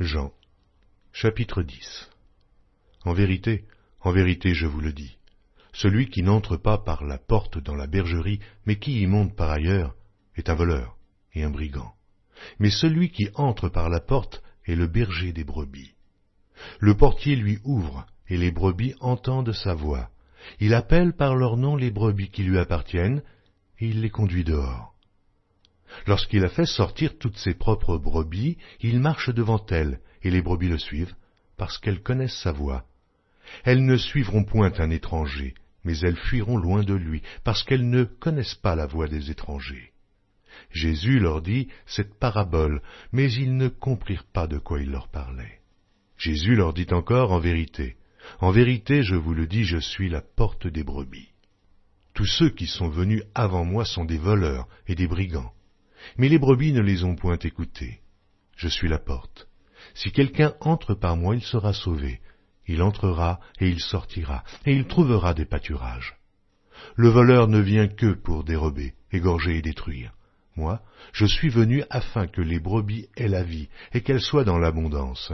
Jean, chapitre 10. En vérité, je vous le dis, celui qui n'entre pas par la porte dans la bergerie, mais qui y monte par ailleurs, est un voleur et un brigand. Mais celui qui entre par la porte est le berger des brebis. Le portier lui ouvre, et les brebis entendent sa voix. Il appelle par leur nom les brebis qui lui appartiennent, et il les conduit dehors. Lorsqu'il a fait sortir toutes ses propres brebis, il marche devant elles, et les brebis le suivent, parce qu'elles connaissent sa voix. Elles ne suivront point un étranger, mais elles fuiront loin de lui, parce qu'elles ne connaissent pas la voix des étrangers. Jésus leur dit cette parabole, mais ils ne comprirent pas de quoi il leur parlait. Jésus leur dit encore, en vérité, je vous le dis, je suis la porte des brebis. Tous ceux qui sont venus avant moi sont des voleurs et des brigands. Mais les brebis ne les ont point écoutés. Je suis la porte. Si quelqu'un entre par moi, il sera sauvé. Il entrera et il sortira, et il trouvera des pâturages. Le voleur ne vient que pour dérober, égorger et détruire. Moi, je suis venu afin que les brebis aient la vie, et qu'elles soient dans l'abondance.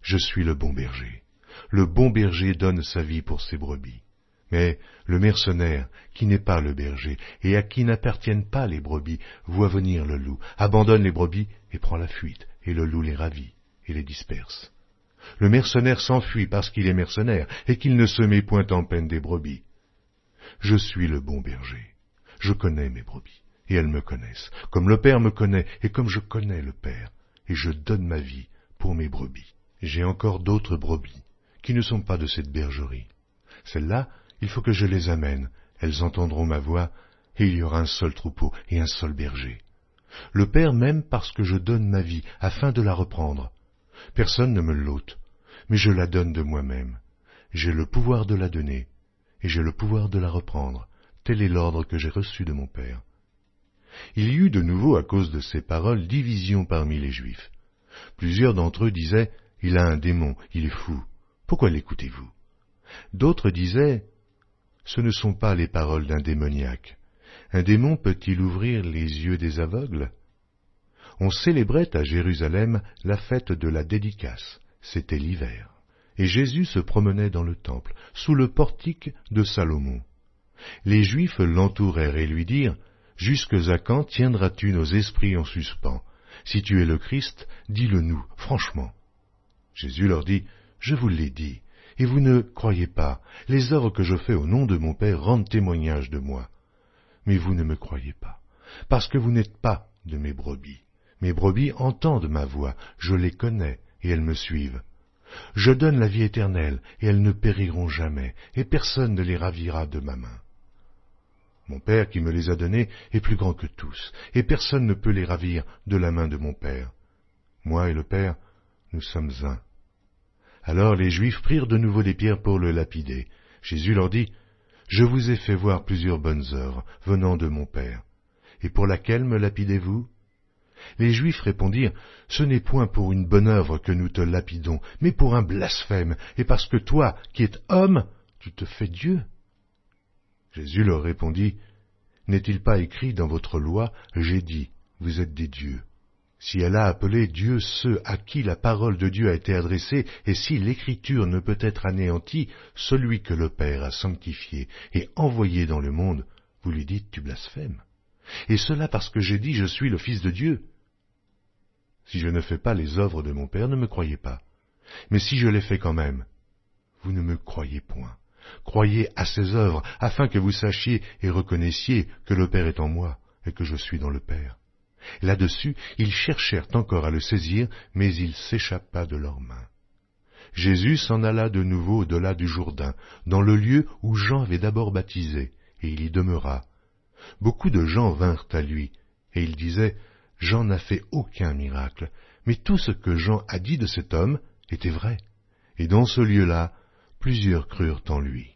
Je suis le bon berger. Le bon berger donne sa vie pour ses brebis. Mais le mercenaire, qui n'est pas le berger, et à qui n'appartiennent pas les brebis, voit venir le loup, abandonne les brebis et prend la fuite, et le loup les ravit et les disperse. Le mercenaire s'enfuit parce qu'il est mercenaire, et qu'il ne se met point en peine des brebis. Je suis le bon berger. Je connais mes brebis, et elles me connaissent, comme le Père me connaît, et comme je connais le Père, et je donne ma vie pour mes brebis. J'ai encore d'autres brebis, qui ne sont pas de cette bergerie. Celles-là, il faut que je les amène, elles entendront ma voix, et il y aura un seul troupeau et un seul berger. Le Père m'aime parce que je donne ma vie, afin de la reprendre. Personne ne me l'ôte, mais je la donne de moi-même. J'ai le pouvoir de la donner, et j'ai le pouvoir de la reprendre. Tel est l'ordre que j'ai reçu de mon Père. Il y eut de nouveau, à cause de ces paroles, division parmi les Juifs. Plusieurs d'entre eux disaient, « Il a un démon, il est fou. Pourquoi l'écoutez-vous » D'autres disaient, « Ce ne sont pas les paroles d'un démoniaque. Un démon peut-il ouvrir les yeux des aveugles ?» On célébrait à Jérusalem la fête de la dédicace. C'était l'hiver. Et Jésus se promenait dans le temple, sous le portique de Salomon. Les Juifs l'entourèrent et lui dirent, « Jusque à quand tiendras-tu nos esprits en suspens? Si tu es le Christ, dis-le-nous, franchement. » Jésus leur dit, « Je vous l'ai dit, et vous ne croyez pas. Les œuvres que je fais au nom de mon Père rendent témoignage de moi. Mais vous ne me croyez pas, parce que vous n'êtes pas de mes brebis. Mes brebis entendent ma voix, je les connais, et elles me suivent. Je donne la vie éternelle, et elles ne périront jamais, et personne ne les ravira de ma main. Mon Père qui me les a donnés est plus grand que tous, et personne ne peut les ravir de la main de mon Père. Moi et le Père, nous sommes un. » Alors les Juifs prirent de nouveau des pierres pour le lapider. Jésus leur dit, « Je vous ai fait voir plusieurs bonnes œuvres venant de mon Père. Et pour laquelle me lapidez-vous » Les Juifs répondirent, « Ce n'est point pour une bonne œuvre que nous te lapidons, mais pour un blasphème, et parce que toi, qui es homme, tu te fais Dieu. » Jésus leur répondit, « N'est-il pas écrit dans votre loi, j'ai dit, vous êtes des dieux. Si elle a appelé Dieu ceux à qui la parole de Dieu a été adressée, et si l'Écriture ne peut être anéantie, celui que le Père a sanctifié et envoyé dans le monde, vous lui dites, tu blasphèmes. Et cela parce que j'ai dit, je suis le Fils de Dieu. Si je ne fais pas les œuvres de mon Père, ne me croyez pas. Mais si je les fais quand même, vous ne me croyez point. Croyez à ces œuvres, afin que vous sachiez et reconnaissiez que le Père est en moi, et que je suis dans le Père. » Là-dessus, ils cherchèrent encore à le saisir, mais il s'échappa de leurs mains. Jésus s'en alla de nouveau au-delà du Jourdain, dans le lieu où Jean avait d'abord baptisé, et il y demeura. Beaucoup de gens vinrent à lui, et ils disaient, « Jean n'a fait aucun miracle, mais tout ce que Jean a dit de cet homme était vrai. » Et dans ce lieu-là, plusieurs crurent en lui.